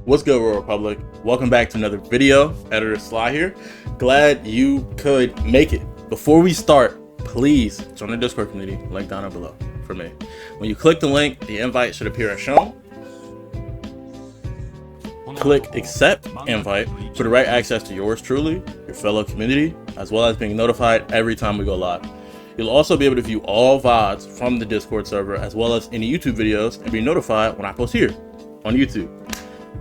What's good, Royal Republic? Welcome back to another video. Editor Sly here. Glad you could make it. Before we start, please join the Discord community, link down below for me. When you click the link, the invite should appear as shown. Click accept invite for direct access to yours truly, your fellow community, as well as being notified every time we go live. You'll also be able to view all VODs from the Discord server, as well as any YouTube videos, and be notified when I post here on YouTube.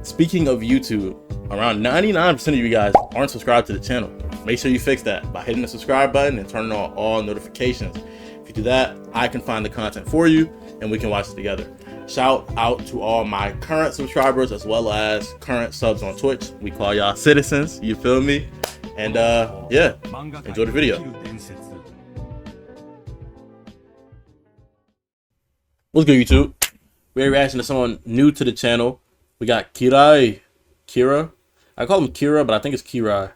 Speaking of YouTube, around 99% of you guys aren't subscribed to the channel. Make sure you fix that by hitting the subscribe button and turning on all notifications. If you do that, I can find the content for you and we can watch it together. Shout out to all my current subscribers as well as current subs on Twitch. We call y'all citizens, you feel me? And yeah, enjoy the video. What's good, YouTube? We're reacting to someone new to the channel. We got Kira. I call him Kira, but I think it's Kirai.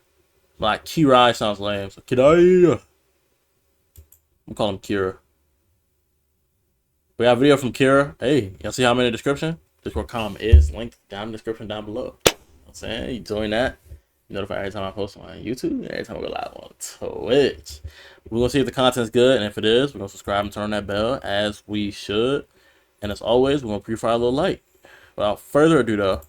Like Kirai sounds lame, so Kirai. I'm calling him Kira. We got a video from Kira. Hey, y'all see how I'm in the description? Discord.com is linked down in the description down below. You know what I'm saying? You join that. You notify every time I post on YouTube, every time I go live on Twitch. We're gonna see if the content's good, and if it is, we're gonna subscribe and turn on that bell as we should. And as always, we're gonna pre-fire a little light. Without further ado, though,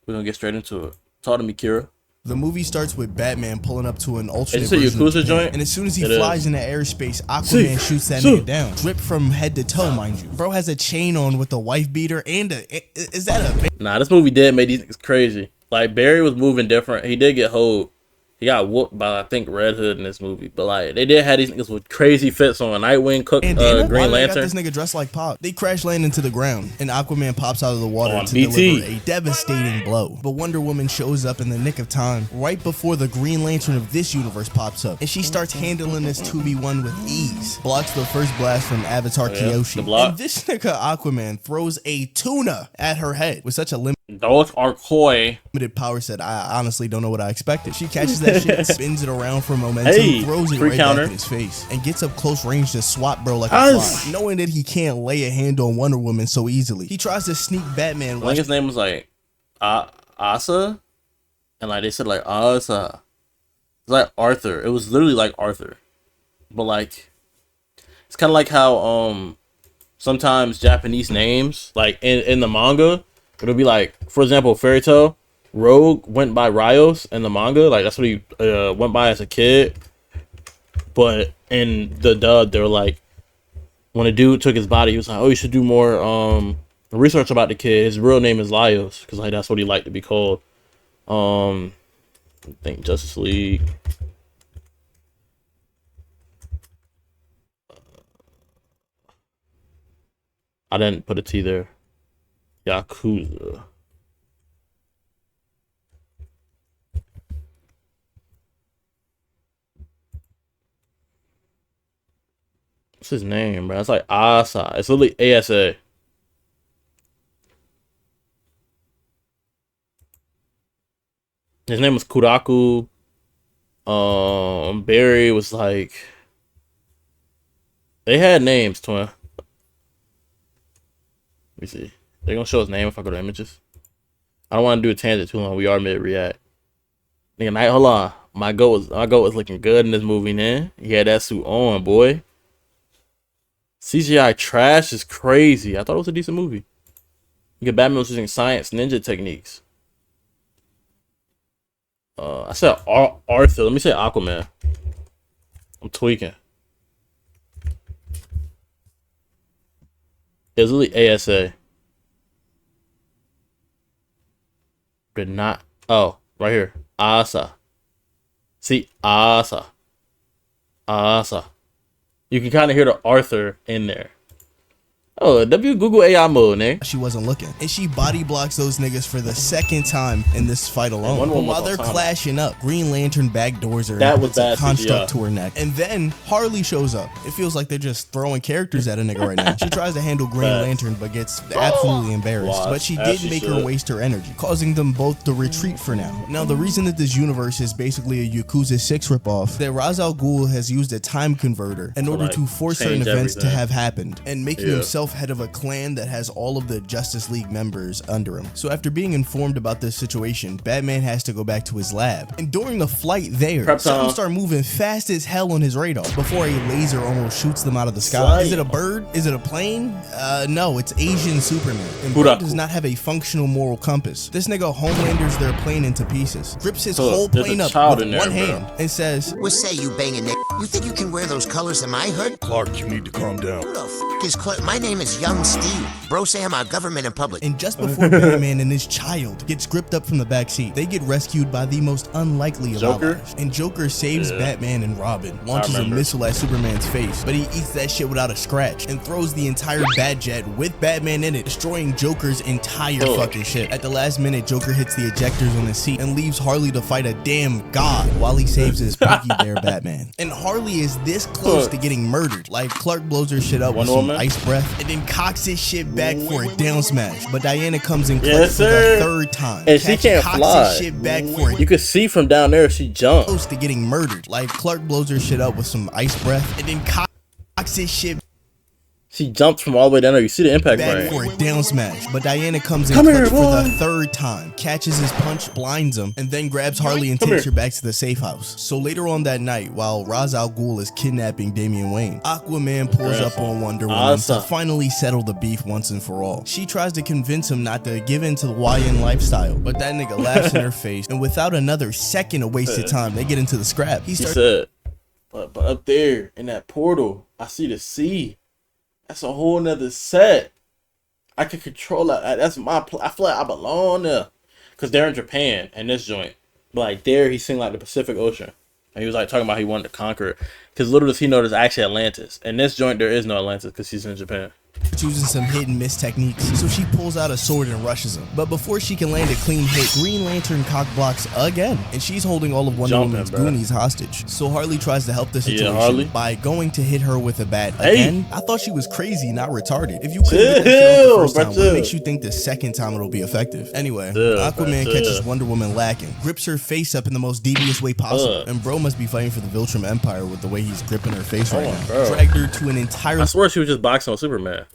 we're gonna get straight into it. Talk to me, Kira. The movie starts with Batman pulling up to an alternate version of Japan, joint, and as soon as he flies into airspace, Aquaman shoots that nigga down, dripped from head to toe, mind you. Bro has a chain on with a wife beater and is that a? Nah, this movie did make these niggas crazy. Like Barry was moving different. He did get hold. He got whooped by I think Red Hood in this movie, but like they did have these niggas with crazy fits on. Nightwing cooked Green Lantern. Got this nigga dressed like Pop. They crash land into the ground, and Aquaman pops out of the water to deliver a devastating blow. But Wonder Woman shows up in the nick of time, right before the Green Lantern of this universe pops up, and she starts handling this 2v1 with ease. Blocks the first blast from Avatar Kyoshi, and this nigga Aquaman throws a tuna at her head with such a those are coy. Limited power set. I honestly don't know what I expected. She catches that shit, spins it around for momentum, throws it right back in his face, and gets up close range to swat bro like a fly, knowing that he can't lay a hand on Wonder Woman so easily. He tries to sneak Batman. I think his name was like Asa, and like they said like Asa. It's like Arthur. It was literally like Arthur, but like it's kind of like how sometimes Japanese names like in the manga. It'll be like, for example, Fairy Tail, Rogue went by Rios in the manga. Like, that's what he went by as a kid. But in the dub, they were like, when a dude took his body, he was like, oh, you should do more research about the kid. His real name is Laios, because like that's what he liked to be called. I think Justice League. I didn't put a T there. Yakuza. What's his name, bro? It's like Asa. It's literally ASA. His name was Kuraku. Barry was like, they had names, twin. Let me see. They're gonna show his name if I go to images. I don't want to do a tangent too long. We are mid-react. Nigga, hold on. My goat was looking good in this movie, man. He had that suit on, boy. CGI trash is crazy. I thought it was a decent movie. You get Batman was using science ninja techniques. I said Arthur. Let me say Aquaman. I'm tweaking. It was really ASA. Did not. Oh, right here. Asa. See, Asa. You can kind of hear the Arthur in there. Oh, Google AI mode, nigga. She wasn't looking. And she body blocks those niggas for the second time in this fight alone. While they're clashing up, Green Lantern backdoors her. That was bad. Construct to her neck. And then Harley shows up. It feels like they're just throwing characters at a nigga right now. She tries to handle Green Lantern, but gets absolutely embarrassed. But she did make her waste her energy, causing them both to retreat for now. Now, the reason that this universe is basically a Yakuza 6 ripoff, that Ra's al Ghul has used a time converter in order to force certain events to have happened, and making himself himself head of a clan that has all of the Justice League members under him. So after being informed about this situation, Batman has to go back to his lab. And during the flight there, something start moving fast as hell on his radar before a laser almost shoots them out of the sky. Is it a bird? Is it a plane? No, it's Asian Superman. And Bro does not have a functional moral compass. This nigga Homelander's their plane into pieces, grips his whole plane up with one hand, and says, "What say you banging nigga? You think you can wear those colors in my hood?" Clark, you need to calm down. Who the f is Clark? My name is Young Steve. Bro say I'm a government in public. And just before Batman and his child gets gripped up from the back seat, they get rescued by the most unlikely of allies. And Joker saves Batman and Robin, launches a missile at Superman's face, but he eats that shit without a scratch and throws the entire Batjet with Batman in it, destroying Joker's entire fucking shit. At the last minute, Joker hits the ejectors on his seat and leaves Harley to fight a damn god while he saves his Pinky Bear Batman. And Harley is this close to getting murdered. Like, Clark blows her shit up with some ice breath and then cocks his shit back for a down smash. But Diana comes in clutch for the third time. And she can't fly. His shit back for you could see from down there she jumped. Close to getting murdered. Like, Clark blows her shit up with some ice breath and then cocks his shit. She jumped from all the way down there. You see the impact back for a down smash, but Diana comes in clutch for the third time, catches his punch, blinds him, and then grabs Harley and takes her back to the safe house. So later on that night, while Ra's al Ghul is kidnapping Damian Wayne, Aquaman pulls up on Wonder Woman to finally settle the beef once and for all. She tries to convince him not to give in to the YN lifestyle, but that nigga laughs in her face, and without another second of wasted time, they get into the scrap. He said, but up there in that portal, I see the sea. That's a whole nother set. I can control that. That's my I feel like I belong there. Because they're in Japan and this joint. But like there, he's seeing like the Pacific Ocean. And he was like talking about how he wanted to conquer it. Because little does he know there's actually Atlantis. In this joint, there is no Atlantis because he's in Japan. Using some hit and miss techniques, so she pulls out a sword and rushes him. But before she can land a clean hit, Green Lantern cock blocks again, and she's holding all of Wonder Woman's Goonies hostage. So Harley tries to help the situation by going to hit her with a bat again. I thought she was crazy, not retarded. If you couldn't the first time, what makes you think the second time it'll be effective? Anyway, Aquaman catches Wonder Woman lacking, grips her face up in the most devious way possible, and bro must be fighting for the Viltrum Empire with the way he's gripping her face right now. Dragged her to an entirely— I swear she was just boxing with Superman.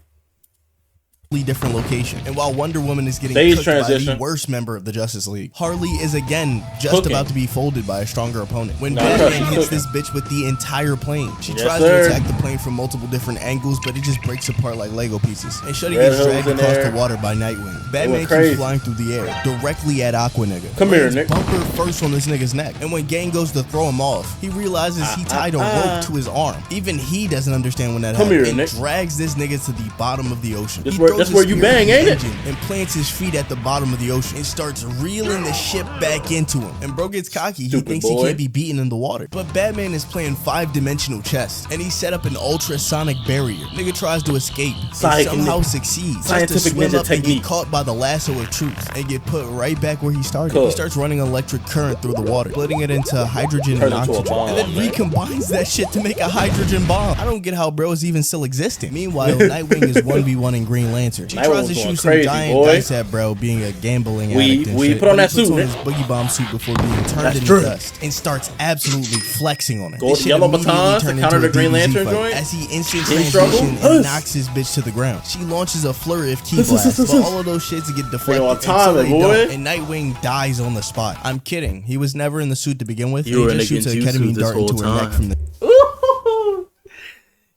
Different location, and while Wonder Woman is getting cooked by the worst member of the Justice League, Harley is again just about to be folded by a stronger opponent when Batman hits this bitch with the entire plane. She tries to attack the plane from multiple different angles, but it just breaks apart like Lego pieces, and Shuddy gets dragged across the water by Nightwing. Batman keeps flying through the air directly at Aqua nigga. Come here, Nick. Bumper first on this nigga's neck, and when Gang goes to throw him off, he realizes he tied a rope to his arm. Even he doesn't understand when that happened, and drags this nigga to the bottom of the ocean. That's where you bang, ain't it? And plants his feet at the bottom of the ocean and starts reeling the ship back into him. And bro gets cocky. He thinks he can't be beaten in the water. But Batman is playing 5-dimensional chess, and he set up an ultrasonic barrier. Nigga tries to escape and somehow succeeds just to swim up and get caught by the lasso of truth and get put right back where he started. He starts running electric current through the water, splitting it into hydrogen and oxygen, and then recombines that shit to make a hydrogen bomb. I don't get how bro is even still existing. Meanwhile, Nightwing is 1v1 in Green Lantern. She tries to shoot some giant dice at bro, being a gambling addict and shit. Put on that suit, on his Boogie Bomb suit before being turned into dust and starts absolutely flexing on it. Gold yellow batons to counter the Green Lantern joint as he instant transition and knocks his bitch to the ground. She launches a flurry of key blasts, but all of those shits get deflected until they don't, and Nightwing dies on the spot. I'm kidding. He was never in the suit to begin with. He just shoots a ketamine dart into her neck from the—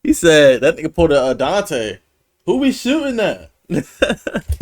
He said that nigga pulled a Dante. Who we shooting at?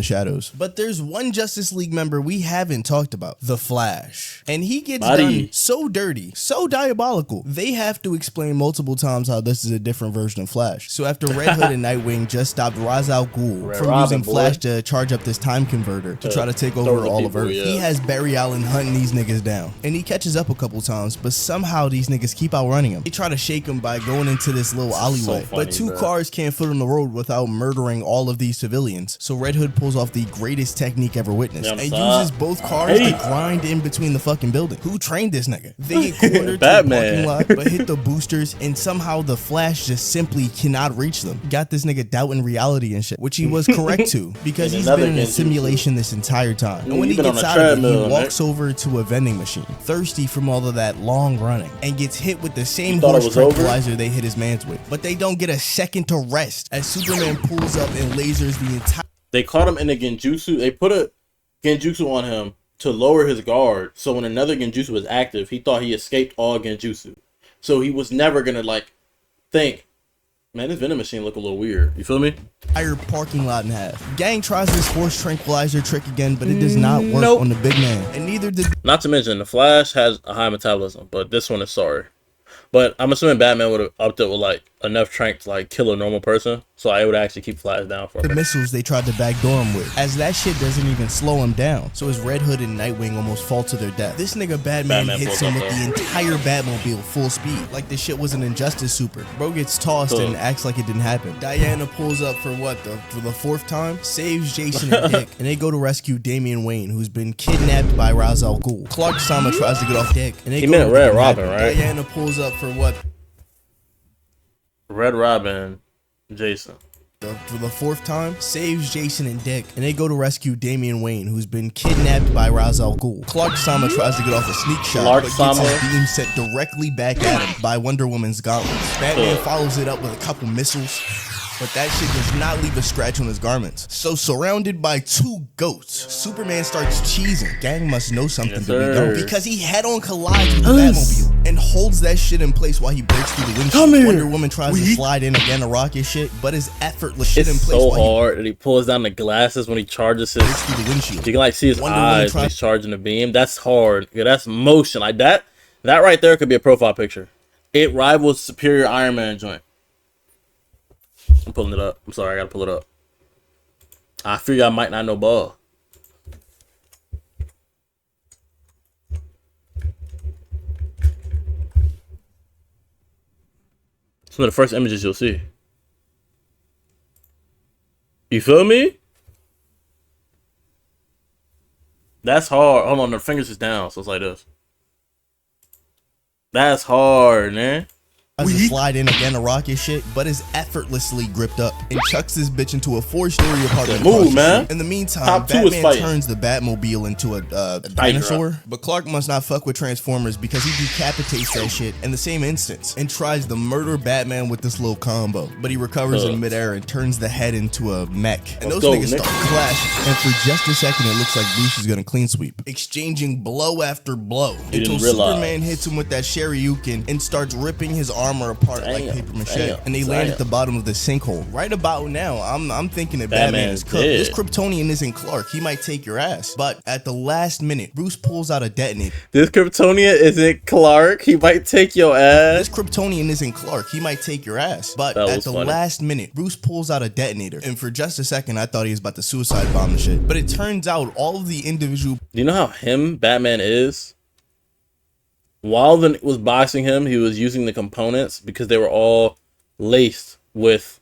Shadows. But there's one Justice League member we haven't talked about, the Flash, and he gets done so dirty, so diabolical, they have to explain multiple times how this is a different version of Flash. So after Red Hood and Nightwing just stopped Ra's al Ghul from using Flash to charge up this time converter to try to take over all of Earth, he has Barry Allen hunting these niggas down, and he catches up a couple times, but somehow these niggas keep outrunning him. They try to shake him by going into this little alleyway, but two cars can't fit on the road without murdering all of these civilians. aliens. So Red Hood pulls off the greatest technique ever witnessed and Yeah, uses both cars to grind in between the fucking building. Who trained this nigga? They get cornered to the parking lot, but hit the boosters, and somehow the Flash just simply cannot reach them. Got this nigga doubting reality and shit, which he was correct to, because he's been in a simulation this entire time. And when he gets out of it, he walks over to a vending machine, thirsty from all of that long running, and gets hit with the same horse tranquilizer they hit his mans with. But they don't get a second to rest as Superman pulls up and lasers the entire... They caught him in a Genjutsu. They put a Genjutsu on him to lower his guard, so when another Genjutsu was active, he thought he escaped all Genjutsu. So he was never gonna like think, man, this vending machine look a little weird. You feel me? Entire parking lot in half. Gang tries this force tranquilizer trick again, but it does not work on the big man. And neither did... Not to mention, the Flash has a high metabolism, but this one is sorry. But I'm assuming Batman would have upped it with like enough strength to like kill a normal person, so I would actually keep Flash down for the missiles they tried to backdoor him with, as that shit doesn't even slow him down. So his Red Hood and Nightwing almost fall to their death. This nigga Batman hits him with the entire Batmobile full speed, like this shit was an Injustice Super. Bro gets tossed and acts like it didn't happen. Diana pulls up for what, for the fourth time, saves Jason and Dick, and they go to rescue Damian Wayne, who's been kidnapped by Ra's al Ghul. Clark Sama tries to get off Dick, and they He meant Red Robin, right? Diana pulls up for what? Red Robin, Jason. For the fourth time, saves Jason and Dick, and they go to rescue Damian Wayne, who's been kidnapped by Ra's al Ghul. Clark Sama tries to get off a sneak shot, but gets his beam set directly back at him by Wonder Woman's gauntlets. Batman follows it up with a couple missiles, but that shit does not leave a scratch on his garments. So surrounded by two goats, Superman starts cheesing. Gang must know something to be done, because he head-on collides with the Batmobile and holds that shit in place while he breaks through the windshield. Wonder Woman tries to slide in again to rocket shit, but his effortless shit in place. It's so hard that he pulls down the glasses when he charges his... through the windshield. You can like see his eyes when he's charging the beam. That's hard. Yeah, that's motion. Like that right there could be a profile picture. It rivals Superior Iron Man joint. I'm pulling it up. I'm sorry, I gotta pull it up. I fear y'all might not know ball. Some of the first images you'll see. You feel me? That's hard. Hold on, the fingers is down, so it's like this. That's hard, man. To slide in again to rocket shit, but is effortlessly gripped up and chucks this bitch into a 4-story apartment. Move, man. In the meantime, Batman turns the Batmobile into a dinosaur, but Clark must not fuck with Transformers because he decapitates that shit in the same instance and tries to murder Batman with this little combo. But he recovers in midair and turns the head into a mech. And those niggas start clashing. And for just a second, it looks like Bruce is gonna clean sweep, exchanging blow after blow until Superman hits him with that Shoryuken and starts ripping his armor apart like paper mache, and they land at the bottom of the sinkhole. Right about now, I'm thinking that Batman is cooked. This Kryptonian isn't Clark. He might take your ass. But at the last minute, Bruce pulls out a detonator. This Kryptonian isn't Clark. He might take your ass. This Kryptonian isn't Clark. He might take your ass. But at the last minute, Bruce pulls out a detonator. And for just a second, I thought he was about to suicide bomb the shit. But it turns out all of the individual... Do you know how Batman is? While the was boxing him, he was using the components because they were all laced with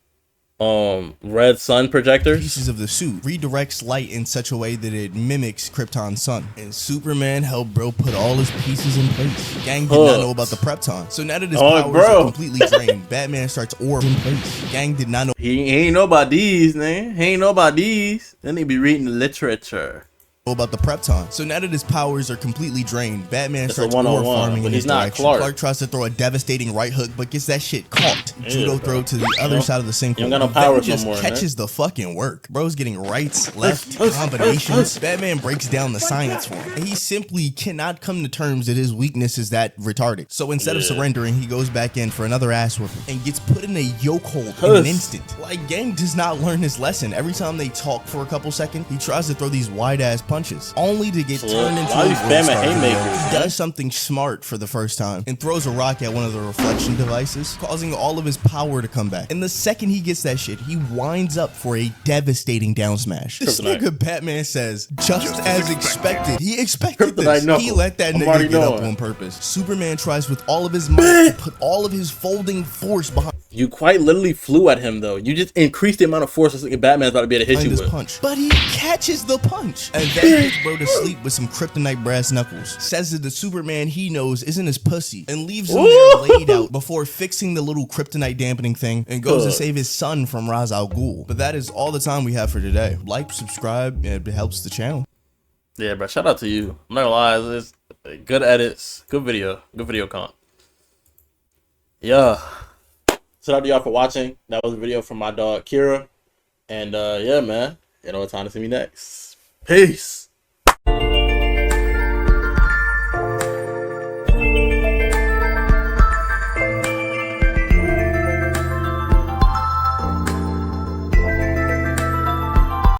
red sun projectors. Pieces of the suit redirects light in such a way that it mimics Krypton's sun. And Superman helped bro put all his pieces in place. Gang did not know about the Prepton. So now that his powers are completely drained, Batman starts orb in place. Gang did not know. He ain't know about these, man. He ain't know about these. Then he be reading the literature about the Prepton. So now that his powers are completely drained, Batman starts orb farming in his direction. Clark tries to throw a devastating right hook, but gets that shit caught. Judo throw to the other side of the sinkhole. You don't got no powers just no more, catches the fucking work. Bro's getting rights, left, combinations. Batman breaks down the science for him. And he simply cannot come to terms that his weakness is that retarded. So instead of surrendering, he goes back in for another ass whooping and gets put in a yoke hold in an instant. Like, Gang does not learn his lesson. Every time they talk for a couple seconds, he tries to throw these wide ass punches, only to get turned into a haymaker. He does something smart for the first time and throws a rock at one of the reflection devices, causing all of his power to come back. And the second he gets that shit, he winds up for a devastating down smash. This nigga Batman says, just as expected. He expected this. He let that nigga get up on purpose. Superman tries with all of his might to put all of his folding force behind. You quite literally flew at him, though. You just increased the amount of force that Batman's about to be able to hit you with. Punch. But he catches the punch. And then puts bro to sleep with some kryptonite brass knuckles. Says that the Superman he knows isn't his pussy. And leaves him there laid out before fixing the little kryptonite dampening thing. And goes to save his son from Ra's al Ghul. But that is all the time we have for today. Like, subscribe, it helps the channel. Yeah, bro. Shout out to you. I'm not gonna lie. It's good edits. Good video comp. Yeah. Shout out to y'all for watching. That was a video from my dog Kira. And yeah, man. You know what time to see me next. Peace.